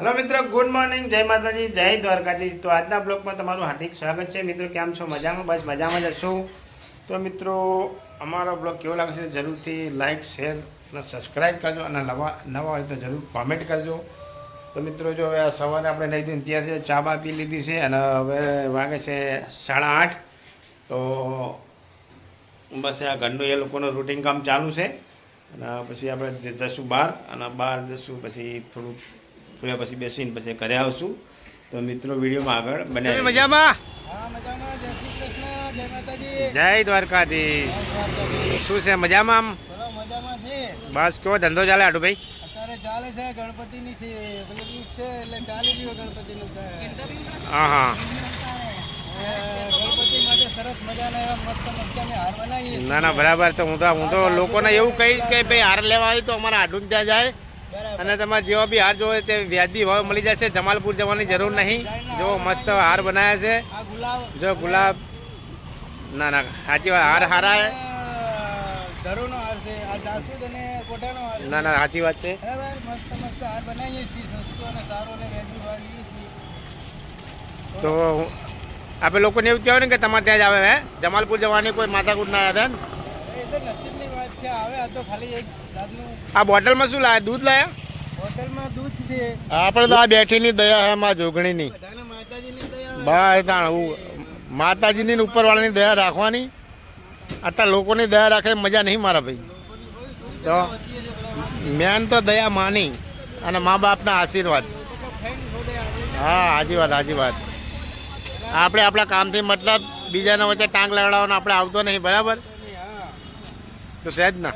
Hello मित्रों, good morning, जय माताजी, जय द्वारकाधीश। तो आज ब्लॉग में तमाરું हार्दिक स्वागत है। मित्रों केम छो? मजा में? बस मजा में जशो। तो मित्रों अमरो ब्लॉग केवो लगे जरूर थी लाइक शेर और सब्सक्राइब करजो और नवा हो तो जरूर कॉमेंट करजो। तो मित्रों जो सवारे अपने नहीं थी ત્યાં से चा बा पी लीधी है और हवे वागे से 8:30। तो बस आ घरનું એ લોકોનું રૂટીન કામ ચાલુ છે અને પછી આપણે જશું બહાર અને બહાર જશું પછી થોડું થોડા પછી બેસીને પછી ઘરે આવશું। તો મિત્રો વિડીયોમાં આગળ બન્યા રહેજો। મજામાં? હા મજામાં। જય શ્રી કૃષ્ણ, જય માતાજી, જય દ્વારકાધીશ। શું છે મજામાં? આમ ચલો મજામાં છે। બસ કેવો ધંધો ચાલે આટુ ભાઈ? અત્યારે ચાલે છે ગણપતિની છે પેલું છે એટલે ચાલી ગયો ગણપતિનું છે। હા હા ગણપતિ માટે સરસ મજાના એવા મસ્ત મસ્તને હાર બનાવીએ છીએ। ના ના બરાબર। તો હું તો લોકોને એવું કહીશ કે ભાઈ હાર લેવા હોય તો અમારા આડું ત્યાં જાય અને તમારે જેવા બી હાર જોવે તે વ્યાજબી ભાવ મળી જશે। જમાલપુર જવાની જરૂર નહીં। જો મસ્ત હાર બનાવ્યા છે, આ ગુલાબ જો ગુલાબ। ના ના સાચી વાત, હાર હારા હે। ધરોનો હાર છે, આ જાસૂદ અને કોઠાનો હાર છે। ના ના સાચી વાત છે। બરાબર, મસ્ત મસ્ત હાર બનાવીએ છીએ, સસ્તો અને સારો અને વ્યાજબી ભાવ લઈએ છીએ। તો આપણે લોકોને એવું કહેવાય ને કે તમારે ત્યાં જ આવે હે જમાલપુર જવાની કોઈ માથાકૂટ ના આવે ને। એ તો નસીબની વાત છે। આવે આ તો ખાલી એક જાતનું। આ બોટલમાં શું લાયા? દૂધ લાયા? હોટલમાં દૂધ છે। આપણે તો આ બેઠીની દયા હે માં જોગણીની। બધાને માતાજીની દયા ભાઈ તાણ માતાજીની ને ઉપરવાળાની દયા રાખવાની। અત્યારે લોકોની દયા રાખે મજા નહીં મારા ભાઈ। તો મેન તો દયા માની અને મા બાપના આશીર્વાદ। હા સાચી વાત, સાચી વાત। આપણે આપણા કામથી મતલબ બીજાના વચ્ચે ટાંગ લગાડવાનો આપણે આવતો નહીં, બરાબર? તો સહેજ ના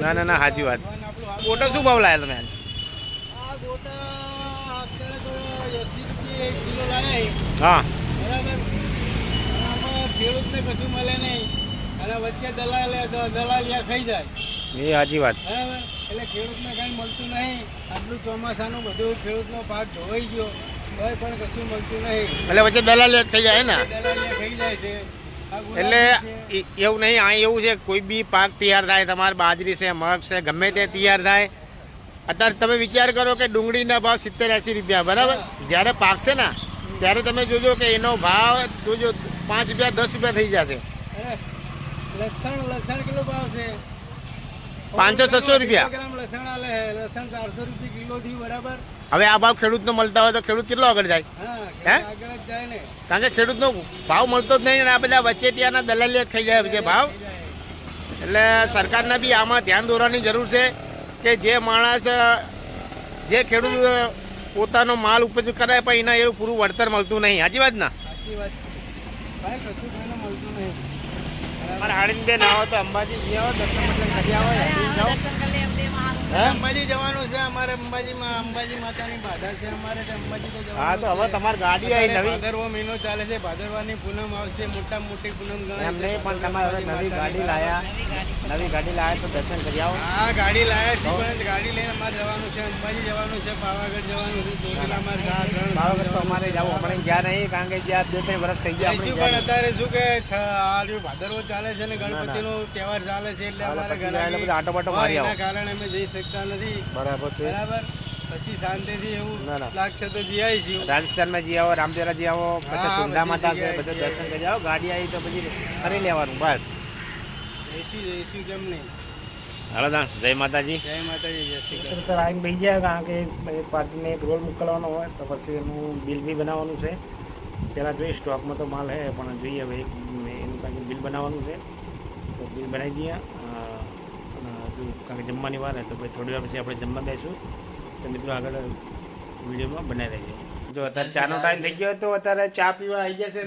ના ના ના સાચી વાત। ગોટો શું ભાવ લાયા તમે? આ ગોટા અત્યારે તો 80 રૂપિયા 1 કિલો લાયા। હા બરાબર, આમાં ખેડૂતને કશું મળે નહીં અને વચ્ચે દલાલિયા ખાઈ જાય। એ સાચી વાત। બરાબર, એટલે ખેડૂતને કાંઈ મળતું નહીં। આટલું ચોમાસાનું બધું ખેડૂતનો પાક ધોવાઈ ગયો તોય પણ કશું મળતું નહીં, એટલે વચ્ચે દલાલ થઈ જાય ને। દલાલિયા ખાઈ જાય છે। આ ગુલાબ એટલે છે। એવું નહીં, આ એવું છે કોઈ બી પાક તૈયાર થાય, તમારે બાજરી છે, મગ છે, ગમે તે તૈયાર થાય। અત્યારે તમે વિચાર કરો કે ડુંગળીના ભાવ 70-80 રૂપિયા, બરાબર? જ્યારે પાકશે ને ત્યારે તમે જોજો કે એનો ભાવ જોજો 5 રૂપિયા 10 રૂપિયા થઈ જશે। અરે, લસણ કેટલો ભાવ છે? 500-600 રૂપિયા। ગ્રામ લસણ આલે છે। લસણ 400 રૂપિયા કિલો થી, બરાબર? હવે આ ભાવ ખેડૂતનો મળતા હોય તો ખેડૂત કેટલો આગળ જાય? હા, હે? આગળ જ જાય ને। કારણ કે ખેડૂતનો ભાવ મળતો જ નહીં અને આ બધા વચેટિયાના દલાલિયા થઈ જાય છે ભાવ। એટલે સરકારને બી આમાં ધ્યાન દોરવાની જરૂર છે કે જે માણસ જે ખેડૂત પોતાનો માલ ઉપજ કરે પણ એના એવું પૂરું વળતર મળતું નહીં। સાચી વાત ના? સાચી વાત છે ભાઈ, કશું કોઈને મળતું નહીં। અમારે હાડીને બેન આવો તો અંબાજી જઈ આવો, દર્શન બર્શન કરી આવો, હાડીને જાઓ। હે? અંબાજી જવાનું છે અમારે। અંબાજી માતાની બાધા છે અમારે તો અંબાજી તો જવાનું હા તો હવે તમારી ગાડી આવી નવી ભાદરવો મહિનો ચાલે છે। ભાદરવાની પૂનમ આવશે, મોટા મોટી પૂનમ ગણાય એમ છે। નહીં પણ તમારે હવે નવી ગાડી લાયા તો દર્શન કરી આવો। હા, ગાડી લાયા છે પણ ગાડી લઈને અમારે જવાનું છે, અંબાજી જવાનું છે, પાવાગઢ જવાનું છે, ચોટીલા અમારે પાવાગઢ તો અમારે જવું હમણાં ગયા નહીં કારણ કે જ્યાં 2-3 વર્ષ થઈ ગયા જઈશું, પણ અત્યારે શું કે આ જો ભાદરવો ચાલે છે ને ગણપતિનો તહેવાર ચાલે છે એટલે અમારે ઘરે આટો બાટો મારી આવો। એના કારણે અમે જઈ શકતા નથી, બરાબર છે। બરાબર? પછી શાંતિથી એવું ના, ના. લાગશે તો જઈ આવીશું। રાજસ્થાનમાં જઈ આવો, રામદેરા જઈ આવો, પછી હા, સુંદા બધી માતા છે, જગ્યાએ બધું જઈ દર્શન કરી આવો। ગાડી આવી તો પછી કરી લેવાનું બસ। જઈશું કેમ નહીં। હાલો દાન, જય માતાજી। જય માતાજી, જય શ્રી કૃષ્ણ। તો આવીને બેસી જાય કારણ કે એક પાર્ટીને એક રોલ મોકલવાનો હોય તો પછી એનું બિલ બી બનાવવાનું છે। પહેલાં જોઈએ સ્ટોકમાં તો માલ હે પણ જોઈએ હવે એક એનું કારણ કે બિલ બનાવવાનું છે તો બિલ બનાવી દઈએ। અને હજુ કારણ કે જમવાની વાર હે તો પછી થોડી વાર પછી આપણે જમવા બેસું। તો મિત્રો આગળ વિડીયોમાં બનાવી રહેજો। જો અત્યારે ચાનો ટાઈમ થઈ ગયો તો અત્યારે ચા પીવા આવી જશે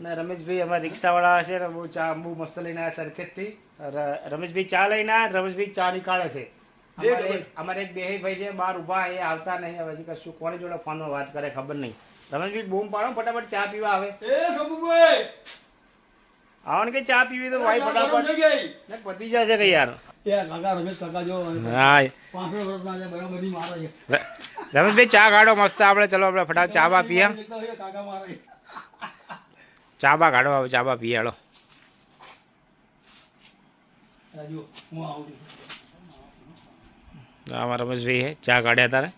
ને રમેશભાઈ અમારા રિક્ષાવાળા છે ને બહુ ચા બહુ મસ્ત લઈને આવ્યા સરખેજથી। રમેશભાઈ ચા લઈને આવ્યા, રમેશભાઈ ચા નીકાળે છે। અમારે એક દેહીભાઈ છે બહાર ઊભા, એ આવતા નહીં। હવે હજી કશું કોની જોડે ફોનમાં વાત કરે ખબર નહીં। રમેશભાઈ બૂમ પાડો ફટાફટ ચા પીવા આવે। આવો ને કે ચા પીવી તો ભાઈ ફટાફટ ને પતી જશે કે યાર। હા રમેશભાઈ ચા કાઢો મસ્ત આપણે। ચલો આપણે ફટાફટ ચા બા પીએ। ચા બા કાઢો, હવે ચા બા પીએ હાલો। આમાં રમેશભાઈ હે ચા કાઢ્યા તારે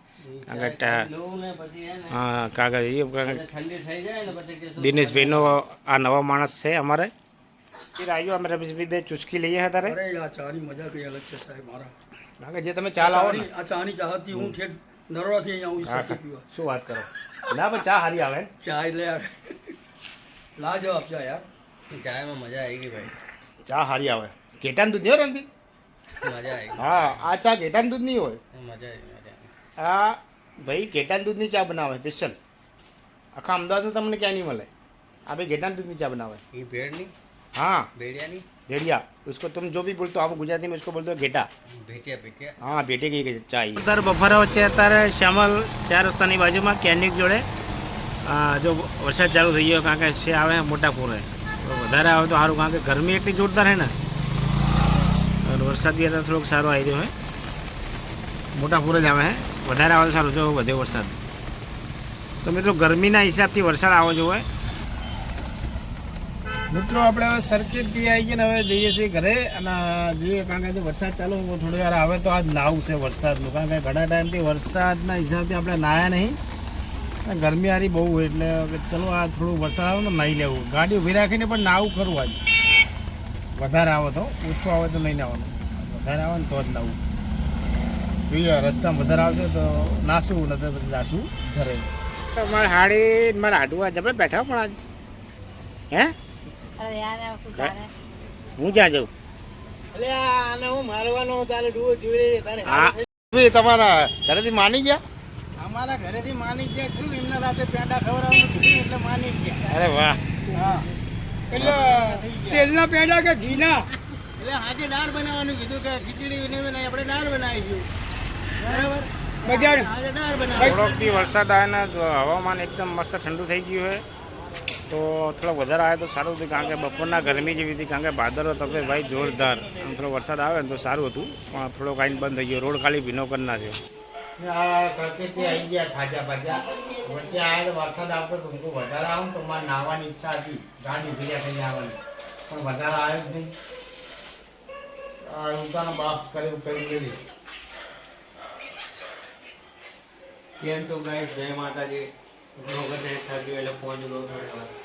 હા કાગળ એ દિનેશભાઈનો આ નવા માણસ છે અમારે આવ્યો અમે રમેશભાઈ બે ચુસ્કી લઈએ હતા તારે અરે આ ચાની મજા કઈ અલગ છે સાહેબ મારા. કારણ કે જે તમે ચા લાવો ને આ ચાની ચાહતથી હું ઠેઠ નરોડાથી અહીંયા આવું છું પીવા. શું વાત કરો ના પણ ચા હારી આવે ને ચા એટલે યાર લાજવાબ ચા યાર. ચાયમાં મજા આવી ગઈ ભાઈ, ચા હારી આવે. ઘેટાનું દૂધ નહીં હોય રણબી? મજા આવી હા આ ચા ઘેટાનું દૂધ નહીં હોય. મજા આવી. આ ભાઈ ઘેટાનું દૂધની ચા બનાવે સ્પેશિયલ. આખા અમદાવાદમાં તમને ક્યાં નહીં મળે. આ ભાઈ ઘેટાનું દૂધની ચા બનાવે. ये भेड़ नहीं, हाँ भेड़िया नहीं, भेड़िया उसको तुम जो भी बोलते हो आप गुजराती में उसको बोलते हो घेटा. भेटिया भेटिया. હા ભેટી ગઈ ચાય. અત્યારે બફારા વચ્ચે અત્યારે શ્યામલ 4 રસ્તાની બાજુમાં કેન્ડિક જોડે જો વરસાદ ચાલુ થઈ ગયો કારણ કે છે આવે મોટા પૂરે વધારે આવે તો સારું કારણ કે ગરમી એટલી જોરદાર છે ને અને વરસાદ બી અત્યારે થોડોક સારો આવી રહ્યો હે મોટા પૂરે જ આવે હે વધારે આવે તો સારું જો વધ્યો વરસાદ તો મિત્રો ગરમીના હિસાબથી વરસાદ આવો જોવે. મિત્રો આપણે હવે સર્કિટથી આવી ગયા ને હવે જઈએ છીએ ઘરે અને જઈએ કારણ કે વરસાદ ચાલુ થોડી વાર આવે તો આજ નાવું છે વરસાદનું કારણ કે ઘણા ટાઈમથી વરસાદના હિસાબથી આપણે નાહ્યા નહીં અને ગરમી હારી બહુ હોય એટલે ચલો આ થોડું વરસાદ આવે ને નાહી લેવું ગાડી ઊભી રાખીને પણ નાવું ખરું આજ વધારે આવે તો ઓછું આવે તો નહીં નાવાનું વધારે આવે ને તો જ નાવું જોઈએ રસ્તામાં વધારે આવશે તો નાસું નથી પછી નાસું ઘરે મારે હાડી મારા હાડું આજ આપણે બેઠા પણ આજ હે હું ક્યાં જાઉં એટલે આને હું મારવાનો તારે જોઈ તારે હા તમારા ઘરેથી માની ગયા અમારા ઘરેથી માની ગયા છું એમના રાતે પેંડા ખવડાવવાનું કીધું એટલે માની ગયા. અરે વાહ હા એટલે તેલના પેંડા કે ઘીના એટલે આજે દાળ બનાવવાનું કીધું કે ખીચડી ને બનાવી આપણે દાળ બનાવીશું બરાબર મજા આજે દાળ બનાવી. થોડોકથી વરસાદ આવે ને તો હવામાન એકદમ મસ્ત ઠંડુ થઈ ગયું છે તો થોડોક વધારે આવે તો સારું હતું કારણ કે બપોરના ગરમી જેવી હતી કારણ કે ભાદરવો તપે ભાઈ જોરદાર આમ થોડો વરસાદ આવે ને તો સારું હતું પણ થોડોક આઈને બંધ થઈ ગયો રોડ ખાલી ભીનો કરી નાખ્યો. સર્કિટથી આવી ગયા થાજા પાછા વચ્ચે આવ્યા તો વરસાદ આવતો તો વધારે આવે ને તો મારે નાહવાની ઈચ્છા હતી ગાડી ભીગા થઈને આવવાની પણ વધારે આવ્યો જ નહીં ઉતાનો બાપ કરી ગયેલી. કેમ છો ગાઈસ, જય માતાજી. વગર ને થાક્યો એટલે ફોન લો થોડી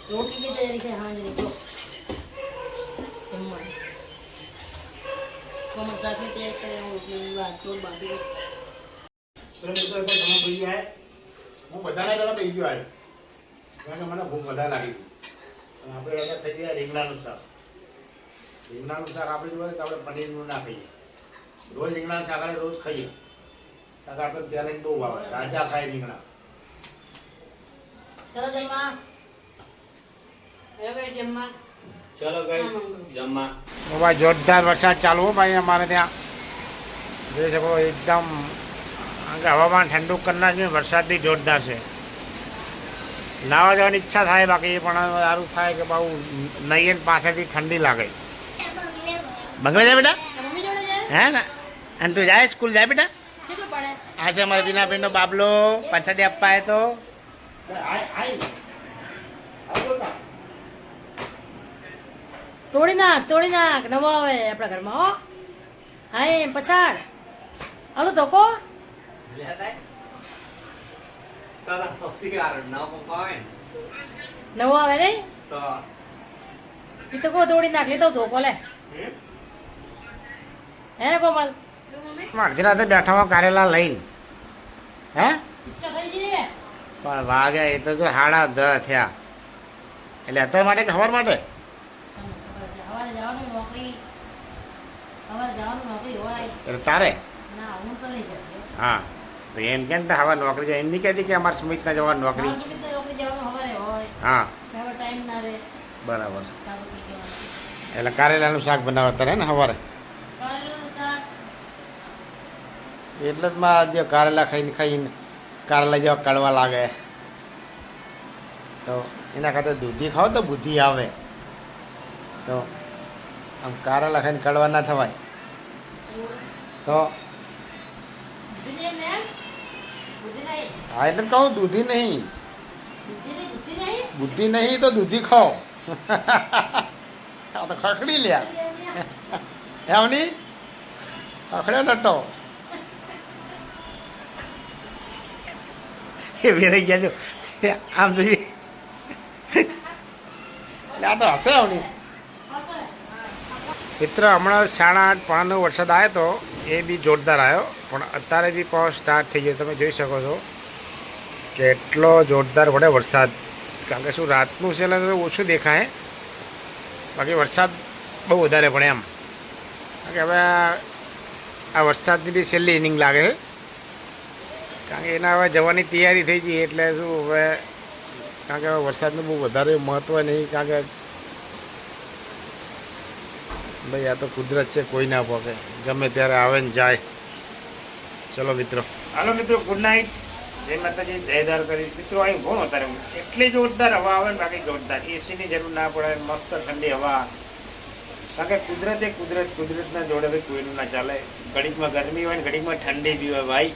रोटी की तैयारी से हाँ जी देखो कमर साथ में तैयार करें रोटी बात तो बाकी હું બધાને પહેલાં પી ગયો આવ્યો કારણ કે મને ભૂખ વધારે લાગી હતી અને આપણે બધા થઈ ગયા રીંગણાનું શાક. રીંગણાનું શાક આપણે જોઈએ તો આપણે પનીરનું ના ખાઈએ રોજ રીંગણાનું શાક આપણે રોજ ખાઈએ કારણ કે આપણે ત્યારે બહુ ભાવે રાજા ખાય રીંગણા. चलो जम्मा जम्मा ચલો ગાઈસ જમવા. ભાઈ જોરદાર વરસાદ ચાલુ હો ભાઈ અમારે ત્યાં જોઈ શકો એકદમ કારણ કે હવામાન ઠંડુ કરનાર છે વરસાદ બી જોરદાર છે. નાવા જવાની ઈચ્છા થાય બાકી પણ સારું થાય કે બહુ નહીં પાછળથી ઠંડી લાગે. બંગલે જાય બેટા मम्मी जोड़े जाए હે ને અને તું જાય સ્કૂલ જાય બેટા चलो पड़े આ છે અમારા બીનાબેનનો બાબલો પ્રસાદી આપવા તો તોડી નાખ નવો આવે આપણા ઘરમાં હો હાય પછાડ આલું તો કો નવો આવે રે ઈ તો કો તોડી નાખ લેતો ધોકો લે હે કોમલ અડધી રાતે બેઠા હોય કારેલા લઈને હે ઈચ્છા થઈ ગઈ પણ વાગે એ તો જો 10:30 થયા એટલે અત્યારે માટે કે સવાર માટે હવારે જવાનું નોકરી હોય એટલે તારે ના હું તો નહીં જતી હા તો એમ કેમ તો હવે નોકરી જાય એમ નહીં કહેતી કે અમારે સ્મિતના જવાનું નોકરી નોકરી જવાનું હવારે હોય હા હવે ટાઈમ ના રહે બરાબર ચાલુ કરી દેવાનું એટલે કારેલાનું શાક બનાવે તારે ને સવારે કારેલાનું શાક એટલે જ માં જે કારેલા ખાઈને કારેલા જેવા કડવા લાગે તો એના ખાતે દૂધી ખાઓ તો બુદ્ધિ આવે તો આમ કારેલા ખાઈને કડવા ના થવાય તો બુદ્ધિ નહીં ને બુદ્ધિ નહીં હા એટલે કહું દૂધી નહીં બુદ્ધિ નહીં બુદ્ધિ નહીં તો દૂધી ખાઓ આ તો ખખડી લ્યા એમની ખખડ્યો નટો એ વેરાઈ ગયા છો આમ જોઈએ આ તો હશે આવની મિત્ર હમણાં 8:30 વરસાદ આવ્યો તો એ બી જોરદાર આવ્યો પણ અત્યારે બી પાવ સ્ટાર્ટ થઈ ગયો તમે જોઈ શકો છો કે એટલો જોરદાર પડે વરસાદ કારણ કે શું રાતનું છે એટલે તો ઓછું દેખાય બાકી વરસાદ બહુ વધારે પડે એમ કારણ કે હવે આ વરસાદની બી છેલ્લી ઇનિંગ લાગે છે કારણ કે એના હવે જવાની તૈયારી થઈ ગઈ એટલે શું હવે કારણ કે હવે વરસાદનું બહુ વધારે મહત્ત્વ નહીં કારણ કે ભાઈ આ તો કુદરત છે કોઈ ના પકે ગમે ત્યારે આવે ને જાય ચલો મિત્રો હાલો મિત્રો ગુડ નાઇટ જય માતાજી જય દ્વારકાધીશ મિત્રો અહીં ઘણો અત્યારે એટલી જોરદાર હવા આવે ને બાકી જોરદાર એસીની જરૂર ના પડે મસ્ત ઠંડી હવા કારણ કે કુદરતના જોડે ભાઈ કોઈનું ના ચાલે ઘડીકમાં ગરમી હોય ને ઘડીકમાં ઠંડી બી હોય ભાઈ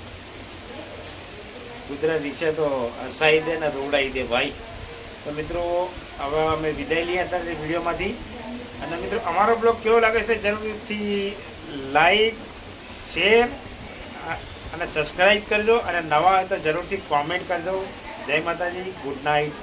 કુદરત વિશે તો હસાઈ દે ને રોડાઈ દે ભાઈ તો મિત્રો હવે અમે વિદાય લઈએ અત્યારે વિડીયોમાંથી અને મિત્રો અમારો બ્લોગ કેવો લાગે છે જરૂરથી લાઈક શેર અને સબસ્ક્રાઈબ કરજો અને નવા હોય તો જરૂરથી કોમેન્ટ કરજો જય માતાજી ગુડ નાઇટ